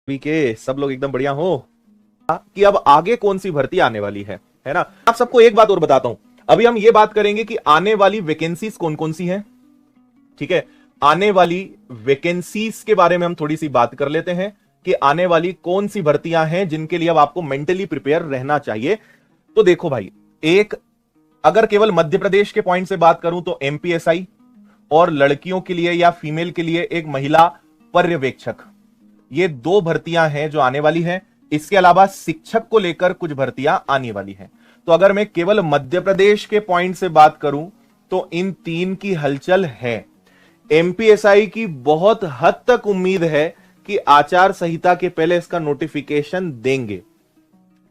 भी के सब लोग एकदम बढ़िया हो कि अब आगे कौन सी भर्ती आने वाली है ना। आप सबको एक बात और बताता हूं। अभी हम ये बात करेंगे कि आने वाली वैकेंसीज कौन कौन सी हैं। ठीक है, आने वाली वैकेंसीज के बारे में हम थोड़ी सी बात कर लेते हैं कि आने वाली कौन सी भर्तियां हैं जिनके लिए अब आपको मेंटली प्रिपेयर रहना चाहिए। तो देखो भाई, एक अगर केवल मध्य प्रदेश के पॉइंट से बात करूं तो एमपीएसआई, और लड़कियों के लिए या फीमेल के लिए एक महिला पर्यवेक्षक, ये दो भर्तियां हैं जो आने वाली हैं। इसके अलावा शिक्षक को लेकर कुछ भर्तियां आने वाली हैं। तो अगर मैं केवल मध्य प्रदेश के पॉइंट से बात करूं तो इन तीन की हलचल है। एमपीएसआई की बहुत हद तक उम्मीद है कि आचार संहिता के पहले इसका नोटिफिकेशन देंगे।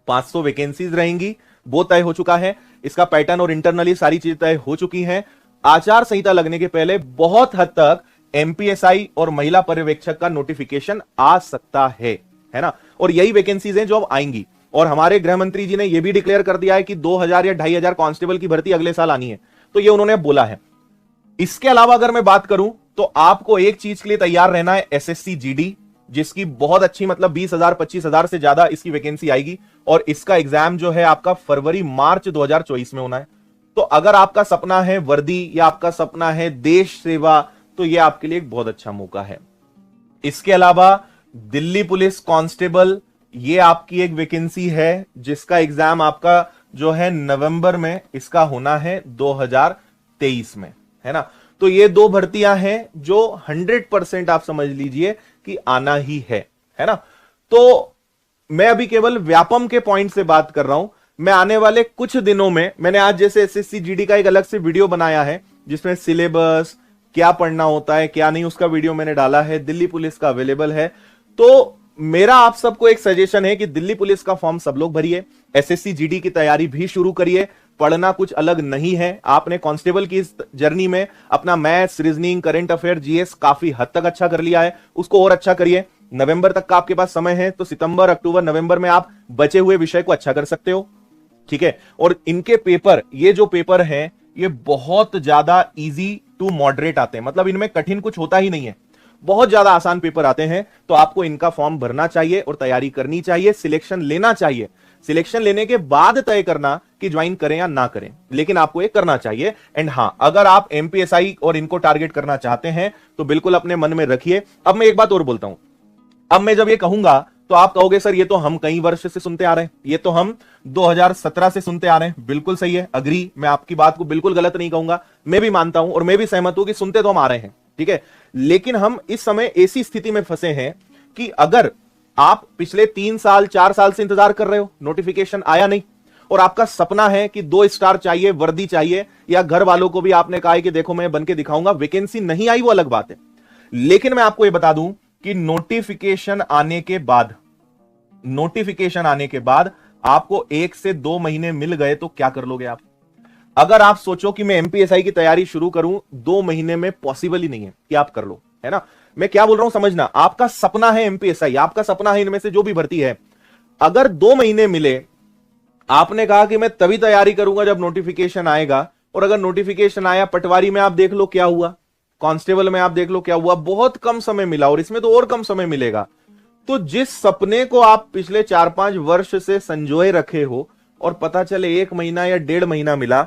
500 वैकेंसीज रहेंगी, वो तय हो चुका है। इसका पैटर्न और इंटरनली सारी चीजें तय हो चुकी हैं। आचार संहिता लगने के पहले बहुत हद तक एमपीएसआई और महिला पर्यवेक्षक का नोटिफिकेशन आ सकता है ना। और यही वैकेंसीज हैं जो अब आएंगी। और हमारे गृह मंत्री जी ने यह भी डिक्लेयर कर दिया है कि 2000 या 2500 कांस्टेबल की भर्ती अगले साल आनी है। तो ये उन्होंने बोला है। इसके अलावा अगर मैं बात करूं तो आपको एक चीज के लिए तैयार रहना है, एसएससी जीडी, जिसकी बहुत अच्छी मतलब 20,000 25,000 से ज्यादा इसकी वैकेंसी आएगी। और इसका एग्जाम जो है आपका फरवरी मार्च 2024 में होना है। तो अगर आपका सपना है वर्दी या आपका सपना है देश सेवा, तो यह आपके लिए एक बहुत अच्छा मौका है। इसके अलावा दिल्ली पुलिस कांस्टेबल, ये आपकी एक वैकेंसी है जिसका एग्जाम आपका जो है नवंबर में इसका होना है 2023 में, है ना। तो ये दो भर्तियां हैं जो 100% आप समझ लीजिए कि आना ही है ना। तो मैं अभी केवल व्यापम के पॉइंट से बात कर रहा हूं। मैं आने वाले कुछ दिनों में, मैंने आज जैसे एसएससी जीडी का एक अलग से वीडियो बनाया है जिसमें सिलेबस, क्या पढ़ना होता है क्या नहीं, उसका वीडियो मैंने डाला है। दिल्ली पुलिस का अवेलेबल है। तो मेरा आप सबको एक सजेशन है कि दिल्ली पुलिस का फॉर्म सब लोग भरिए, एसएससी जीडी की तैयारी भी शुरू करिए। पढ़ना कुछ अलग नहीं है। आपने कांस्टेबल की इस जर्नी में अपना maths, reasoning, current affair, GS काफी हद तक अच्छा कर लिया है, उसको और अच्छा करिए। नवंबर तक का आपके पास समय है, तो सितंबर, अक्टूबर, नवंबर में आप बचे हुए विषय को अच्छा कर सकते हो। ठीक है। और इनके पेपर, ये जो पेपर हैं, ये बहुत ज्यादा इजी टू मॉडरेट आते हैं, मतलब इनमें कठिन कुछ होता ही नहीं है, बहुत ज्यादा आसान पेपर आते हैं। तो आपको इनका फॉर्म भरना चाहिए और तैयारी करनी चाहिए, सिलेक्शन लेना चाहिए। सिलेक्शन लेने के बाद तय करना कि ज्वाइन करें या ना करें, लेकिन आपको ये करना चाहिए। एंड हां, अगर आप एमपीएसआई और इनको टारगेट करना चाहते हैं तो बिल्कुल अपने मन में रखिए। अब मैं एक बात और बोलता हूं। अब मैं जब ये कहूंगा तो आप कहोगे सर ये तो हम कई वर्ष से सुनते आ रहे हैं, ये तो हम 2017 से सुनते आ रहे हैं। बिल्कुल सही है, अग्री, मैं आपकी बात को बिल्कुल गलत नहीं कहूंगा, मैं भी मानता हूं और मैं भी सहमत हूं कि सुनते तो हम आ रहे हैं। ठीक है, लेकिन हम इस समय ऐसी स्थिति में फंसे हैं कि अगर आप पिछले 3 साल 4 साल से इंतजार कर रहे हो, नोटिफिकेशन आया नहीं, और आपका सपना है कि 2 स्टार चाहिए, वर्दी चाहिए, या घर वालों को भी आपने कहा है कि देखो मैं बन के दिखाऊंगा, वैकेंसी नहीं आई वो अलग बात है। लेकिन मैं आपको यह बता दूं कि नोटिफिकेशन आने के बाद आपको 1 से 2 महीने मिल गए तो क्या कर लोगे आप? अगर आप सोचो कि मैं एमपीएसआई की तैयारी शुरू करूं, 2 महीने में पॉसिबल ही नहीं है कि आप कर लो, है ना। मैं क्या बोल रहा हूं समझना, आपका सपना है एमपीएसआई, आपका सपना है इनमें से जो भी भर्ती है। अगर 2 महीने मिले, आपने कहा कि मैं तभी तैयारी करूंगा जब नोटिफिकेशन आएगा, और अगर नोटिफिकेशन आया, पटवारी में आप देख लो क्या हुआ, कांस्टेबल में आप देख लो क्या हुआ, बहुत कम समय मिला, और इसमें तो और कम समय मिलेगा। तो जिस सपने को आप पिछले 4-5 वर्ष से संजोए रखे हो और पता चले 1 महीना या 1.5 महीना मिला,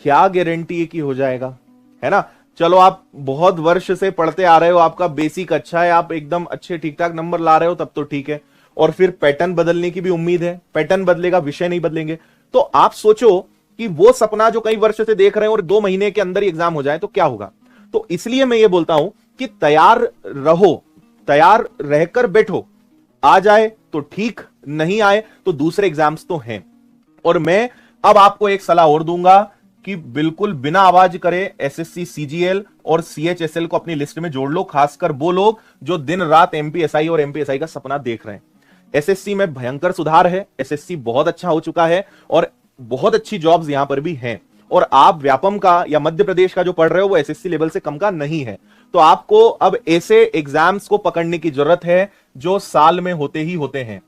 क्या गारंटी है कि हो जाएगा, है ना। चलो आप बहुत वर्ष से पढ़ते आ रहे हो, आपका बेसिक अच्छा है, आप एकदम अच्छे ठीक ठाक नंबर ला रहे हो, तब तो ठीक है। और फिर पैटर्न बदलने की भी उम्मीद है, पैटर्न बदलेगा, विषय नहीं बदलेंगे। तो आप सोचो कि वो सपना जो कई वर्ष से देख रहे हैं और 2 महीने के अंदर ही एग्जाम हो जाए तो क्या होगा। तो इसलिए मैं ये बोलता हूं कि तैयार रहो, तैयार रहकर बैठो। आ जाए तो ठीक, नहीं आए तो दूसरे एग्जाम्स तो हैं। और मैं अब आपको एक सलाह और दूंगा कि बिल्कुल बिना आवाज करे एसएससी सीजीएल और सीएचएसएल को अपनी लिस्ट में जोड़ लो, खासकर वो लोग जो दिन रात एमपीएसआई और एमपीएसआई का सपना देख रहे हैं। एसएससी में भयंकर सुधार है, एसएससी बहुत अच्छा हो चुका है और बहुत अच्छी जॉब्स यहां पर भी हैं। और आप व्यापम का या मध्य प्रदेश का जो पढ़ रहे हो वो एसएससी लेवल से कम का नहीं है। तो आपको अब ऐसे एग्जाम्स को पकड़ने की जरूरत है जो साल में होते ही होते हैं।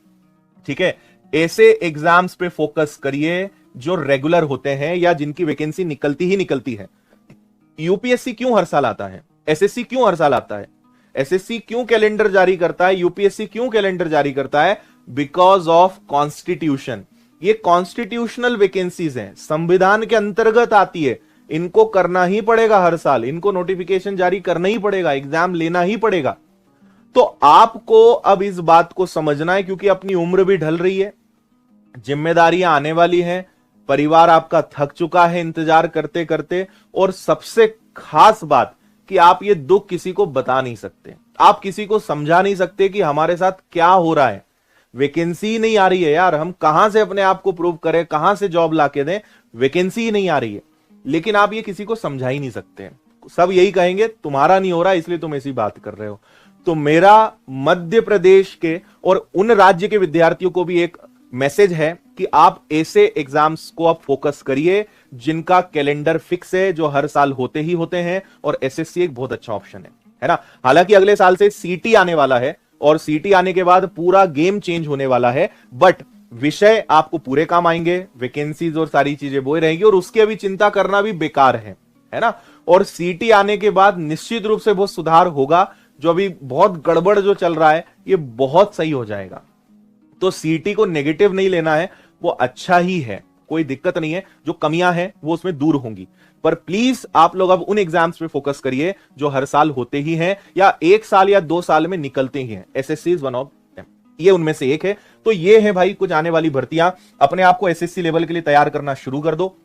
ठीक है, ऐसे एग्जाम्स पे फोकस करिए जो रेगुलर होते हैं या जिनकी वैकेंसी निकलती ही निकलती है। यूपीएससी क्यों हर साल आता है, एसएससी क्यों हर साल आता है? एसएससी क्यों कैलेंडर जारी करता है, यूपीएससी क्यों कैलेंडर जारी करता है? Because of constitution. ये कॉन्स्टिट्यूशनल वैकेंसीज हैं, संविधान के अंतर्गत आती है, इनको करना ही पड़ेगा हर साल, इनको नोटिफिकेशन जारी करना ही पड़ेगा, एग्जाम लेना ही पड़ेगा। तो आपको अब इस बात को समझना है, क्योंकि अपनी उम्र भी ढल रही है, जिम्मेदारियां आने वाली हैं, परिवार आपका थक चुका है इंतजार करते करते, और सबसे खास बात कि आप ये दुख किसी को बता नहीं सकते, आप किसी को समझा नहीं सकते कि हमारे साथ क्या हो रहा है। वैकेंसी ही नहीं आ रही है यार, हम कहां से अपने आप को प्रूव करें, कहां से जॉब लाके दें, वैकेंसी ही नहीं आ रही है। लेकिन आप ये किसी को समझा ही नहीं सकते, सब यही कहेंगे तुम्हारा नहीं हो रहा इसलिए तुम ऐसी बात कर रहे हो। तो मेरा मध्य प्रदेश के और उन राज्य के विद्यार्थियों को भी एक मैसेज है कि आप ऐसे एग्जाम्स को आप फोकस करिए जिनका कैलेंडर फिक्स है, जो हर साल होते ही होते हैं, और एसएससी एक बहुत अच्छा ऑप्शन है ना। हालांकि अगले साल से सीटी आने वाला है, और सीटी आने के बाद पूरा गेम चेंज होने वाला है, बट विषय आपको पूरे काम आएंगे, वैकेंसीज और सारी चीजें वो रहेंगी, और उसकी अभी चिंता करना भी बेकार है ना। और सीटी आने के बाद निश्चित रूप से बहुत सुधार होगा, जो अभी बहुत गड़बड़ जो चल रहा है ये बहुत सही हो जाएगा। तो सीटी को नेगेटिव नहीं लेना है, वो अच्छा ही है, कोई दिक्कत नहीं है, जो कमियां हैं वो उसमें दूर होंगी। पर प्लीज आप लोग अब उन एग्जाम्स पे फोकस करिए जो हर साल होते ही हैं, या एक साल या 2 साल में निकलते ही हैं। SSC is one of them, ये उनमें से एक है। तो ये है भाई कुछ आने वाली भर्तियां, अपने आप को एसएससी लेवल के लिए तैयार करना शुरू कर दो।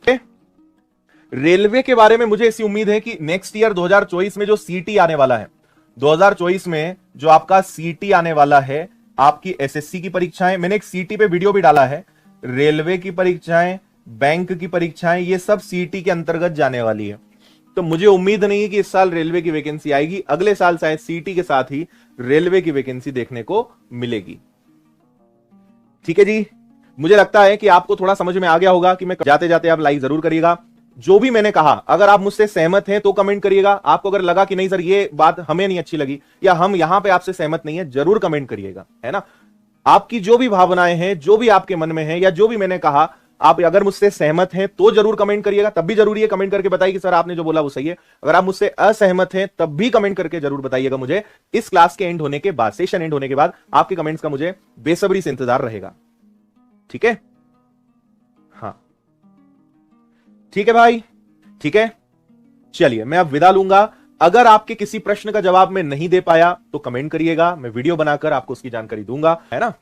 रेलवे के बारे में मुझे ऐसी उम्मीद है कि नेक्स्ट ईयर 2024 में जो सीटी आने वाला है, 2024 में जो आपका सीटी आने वाला है, आपकी एसएससी की परीक्षाएं, मैंने एक सीटी पे वीडियो भी डाला है, रेलवे की परीक्षाएं, बैंक की परीक्षाएं, ये सब सीटी के अंतर्गत जाने वाली है। तो मुझे उम्मीद नहीं है कि इस साल रेलवे की वैकेंसी आएगी, अगले साल शायद सीटी के साथ ही रेलवे की वैकेंसी देखने को मिलेगी। ठीक है जी, मुझे लगता है कि आपको थोड़ा समझ में आ गया होगा कि मैं जाते जाते आप लाइक जरूर करिएगा। जो भी मैंने कहा, अगर आप मुझसे सहमत हैं तो कमेंट करिएगा। आपको अगर लगा कि नहीं सर ये बात हमें नहीं अच्छी लगी, या हम यहां पे आपसे सहमत नहीं है, जरूर कमेंट करिएगा, है ना। आपकी जो भी भावनाएं हैं, जो भी आपके मन में है, या जो भी मैंने कहा, आप अगर मुझसे सहमत हैं तो जरूर कमेंट करिएगा। तब भी जरूरी है कमेंट करके बताइए कि सर आपने जो बोला वो सही है। अगर आप मुझसे असहमत हैं तब भी कमेंट करके जरूर बताइएगा मुझे। इस क्लास के एंड होने के बाद, सेशन एंड होने के बाद, आपके कमेंट्स का मुझे बेसब्री से इंतजार रहेगा। ठीक है, हाँ ठीक है भाई, ठीक है। चलिए मैं अब विदा लूंगा। अगर आपके किसी प्रश्न का जवाब मैं नहीं दे पाया तो कमेंट करिएगा, मैं वीडियो बनाकर आपको उसकी जानकारी दूंगा, है ना।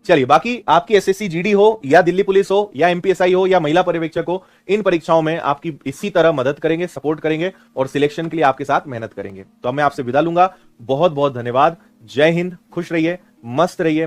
चलिए, बाकी आपकी एसएससी जीडी हो, या दिल्ली पुलिस हो, या एमपीएसआई हो, या महिला पर्यवेक्षक हो, इन परीक्षाओं में आपकी इसी तरह मदद करेंगे, सपोर्ट करेंगे, और सिलेक्शन के लिए आपके साथ मेहनत करेंगे। तो अब मैं आपसे विदा लूंगा। बहुत बहुत धन्यवाद। जय हिंद, खुश रहिए, मस्त रहिए।